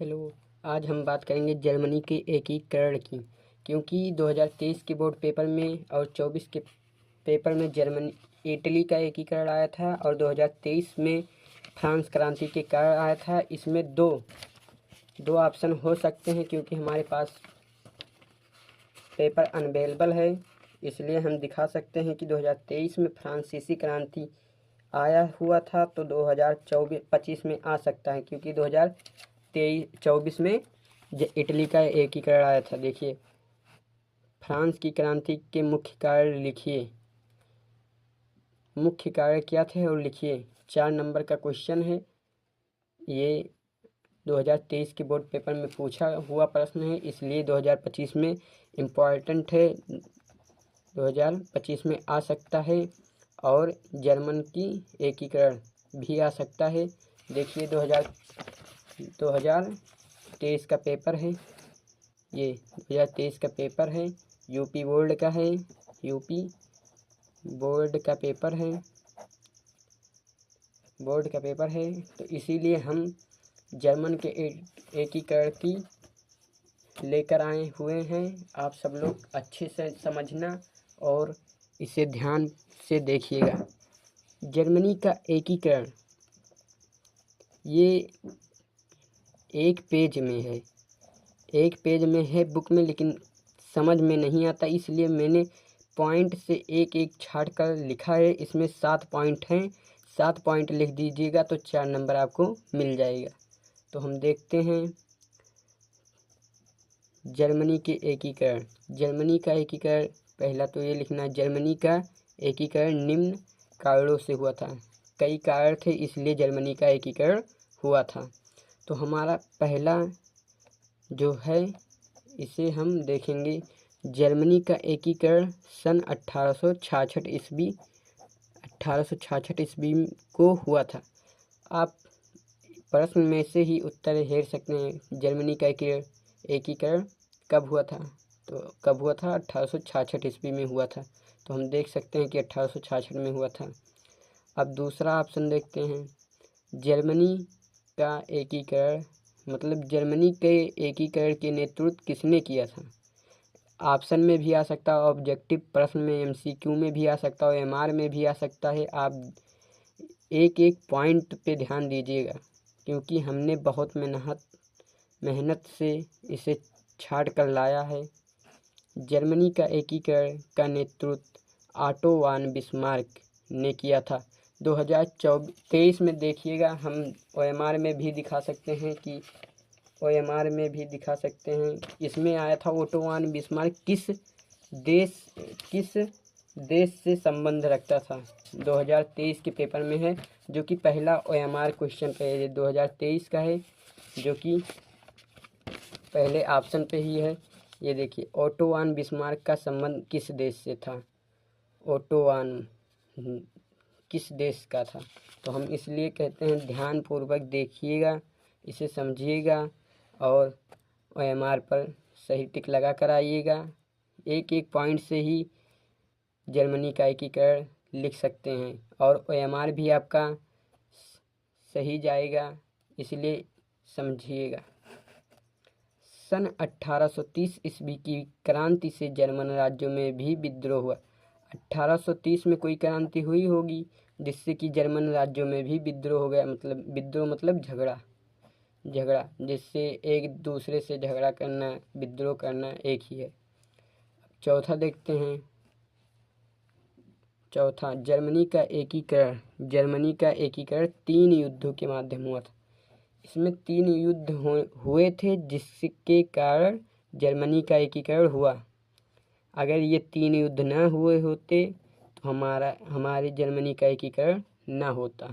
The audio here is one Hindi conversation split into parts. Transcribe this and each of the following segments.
हेलो। आज हम बात करेंगे जर्मनी के एकीकरण की, क्योंकि 2023 के बोर्ड पेपर में और 24 के पेपर में जर्मनी इटली का एकीकरण आया था और 2023 में फ्रांस क्रांति के कारण आया था। इसमें दो ऑप्शन हो सकते हैं, क्योंकि हमारे पास पेपर अनअवेलेबल है, इसलिए हम दिखा सकते हैं कि 2023 में फ्रांसीसी क्रांति आया हुआ था तो 2024-25 में आ सकता है, क्योंकि 2023-24 में इटली का एकीकरण आया था। देखिए, फ्रांस की क्रांति के मुख्य कारण लिखिए, मुख्य कारण क्या थे और लिखिए। 4 नंबर का क्वेश्चन है ये, 2023 के बोर्ड पेपर में पूछा हुआ प्रश्न है, इसलिए 2025 में इम्पॉर्टेंट है, 2025 में आ सकता है। और जर्मन की एकीकरण भी आ सकता है। देखिए, 2023 का पेपर है, ये 2023 का पेपर है, यूपी बोर्ड का है, यूपी बोर्ड का पेपर है, तो इसीलिए हम जर्मन के एकीकरण की लेकर आए हुए हैं। आप सब लोग अच्छे से समझना और इसे ध्यान से देखिएगा। जर्मनी का एकीकरण ये एक पेज में है बुक में, लेकिन समझ में नहीं आता, इसलिए मैंने पॉइंट से एक एक छाट कर लिखा है। इसमें 7 पॉइंट हैं, 7 पॉइंट लिख दीजिएगा तो 4 नंबर आपको मिल जाएगा। तो हम देखते हैं जर्मनी के एकीकरण। जर्मनी का एकीकरण, पहला तो ये लिखना है, जर्मनी का एकीकरण निम्न कारणों से हुआ था। कई कारण थे, इसलिए जर्मनी का एकीकरण हुआ था। तो हमारा पहला जो है, इसे हम देखेंगे। जर्मनी का एकीकरण सन 1866 ईस्वी को हुआ था। आप प्रश्न में से ही उत्तर हेर सकते हैं। जर्मनी का एकीकरण कब हुआ था? तो कब हुआ था? 1866 ईस्वी में हुआ था। तो हम देख सकते हैं कि 1866 में हुआ था। अब दूसरा ऑप्शन देखते हैं, जर्मनी का एकीकरण मतलब जर्मनी के एकीकरण के नेतृत्व किसने किया था? ऑप्शन में भी आ सकता है, ऑब्जेक्टिव प्रश्न में एमसीक्यू में भी आ सकता है, एमआर में भी आ सकता है। आप एक एक पॉइंट पे ध्यान दीजिएगा, क्योंकि हमने बहुत मेहनत से इसे छाट कर लाया है। जर्मनी का एकीकरण का नेतृत्व ऑटो वन बिस्मार्क ने किया था। 2023 में देखिएगा, हम ओएमआर में भी दिखा सकते हैं कि इसमें आया था ऑटो वन बिस्मार्क किस देश से संबंध रखता था। 2023 के पेपर में है, जो कि पहला ओएमआर क्वेश्चन पे है। 2023 का है, जो कि पहले ऑप्शन पे ही है। ये देखिए, ऑटो वन बिस्मार्क का संबंध किस देश से था? ऑटो वन किस देश का था? तो हम इसलिए कहते हैं ध्यानपूर्वक देखिएगा, इसे समझिएगा और ओएमआर पर सही टिक लगा कर आइएगा। एक एक पॉइंट से ही जर्मनी का एकीकरण लिख सकते हैं और ओएमआर भी आपका सही जाएगा, इसलिए समझिएगा। सन 1830 ईस्वी की क्रांति से जर्मन राज्यों में भी विद्रोह हुआ। 1830 में कोई क्रांति हुई होगी, जिससे कि जर्मन राज्यों में भी विद्रोह हो गया। मतलब विद्रोह मतलब झगड़ा, जिससे एक दूसरे से झगड़ा करना, विद्रोह करना एक ही है। चौथा देखते हैं। चौथा, जर्मनी का एकीकरण 3 युद्धों के माध्यम हुआ था। इसमें 3 युद्ध हुए थे, जिसके कारण जर्मनी का एकीकरण हुआ। अगर ये 3 युद्ध न हुए होते तो हमारे जर्मनी का एकीकरण न होता।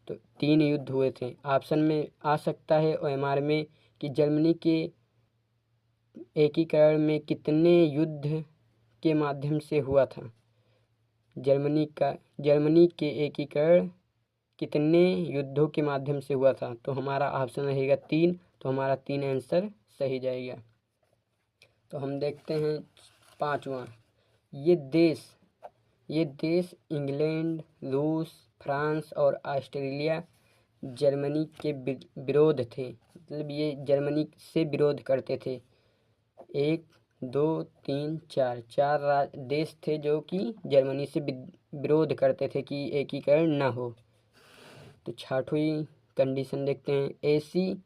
तो 3 युद्ध हुए थे। ऑप्शन में आ सकता है ओएमआर में कि जर्मनी के एकीकरण में कितने युद्ध के माध्यम से हुआ था। जर्मनी के एकीकरण कितने युद्धों के माध्यम से हुआ था? तो हमारा ऑप्शन रहेगा 3। तो हमारा 3 आंसर सही जाएगा। तो हम देखते हैं 5वां। ये देश इंग्लैंड, रूस, फ्रांस और ऑस्ट्रेलिया जर्मनी के विरोध थे, मतलब ये जर्मनी से विरोध करते थे। 1 2 3 4 देश थे जो कि जर्मनी से विरोध करते थे कि एकीकरण ना हो। तो 6वीं कंडीशन देखते हैं। ऐसी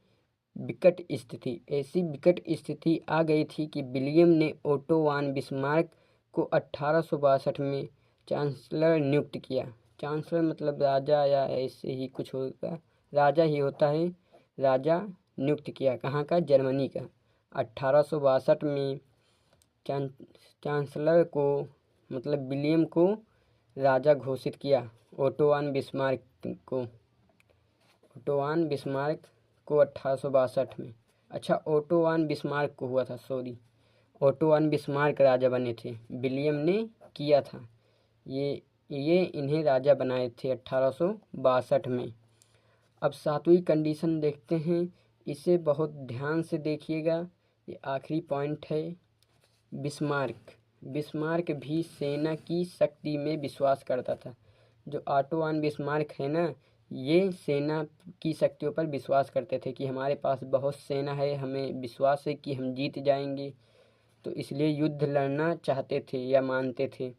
विकट स्थिति आ गई थी कि विलियम ने ओटो वान बिस्मार्क को 1862 में चांसलर नियुक्त किया। चांसलर मतलब राजा या ऐसे ही कुछ होगा, राजा ही होता है। राजा नियुक्त किया, कहाँ का? जर्मनी का। 1862 में चांसलर को मतलब विलियम को राजा घोषित किया, ओटो वान बिस्मार्क को। 1862 में। अच्छा, ओटो वान बिस्मार्क को हुआ था, सॉरी, ओटो वान बिस्मार्क राजा बने थे, विलियम ने किया था। ये इन्हें राजा बनाए थे 1862 में। अब 7वीं कंडीशन देखते हैं, इसे बहुत ध्यान से देखिएगा, ये आखिरी पॉइंट है। बिस्मार्क भी सेना की शक्ति में विश्वास करता था। जो ओटो वान बिस्मार्क है ना, ये सेना की शक्तियों पर विश्वास करते थे कि हमारे पास बहुत सेना है, हमें विश्वास है कि हम जीत जाएंगे, तो इसलिए युद्ध लड़ना चाहते थे या मानते थे।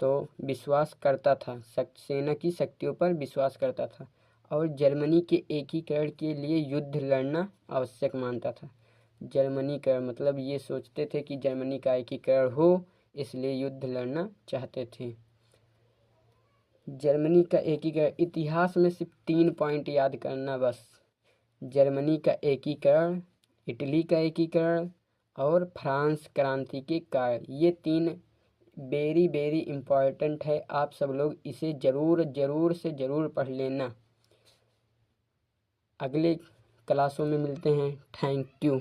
तो विश्वास करता था, सेना की शक्तियों पर विश्वास करता था और जर्मनी के एकीकरण के लिए युद्ध लड़ना आवश्यक मानता था। जर्मनी का मतलब ये सोचते थे कि जर्मनी का एकीकरण हो, इसलिए युद्ध लड़ना चाहते थे। जर्मनी का एकीकरण, इतिहास में सिर्फ 3 पॉइंट याद करना बस। जर्मनी का एकीकरण, इटली का एकीकरण और फ्रांस क्रांति के कारण, ये 3 वेरी इम्पॉर्टेंट है। आप सब लोग इसे ज़रूर पढ़ लेना। अगले क्लासों में मिलते हैं। Thank you.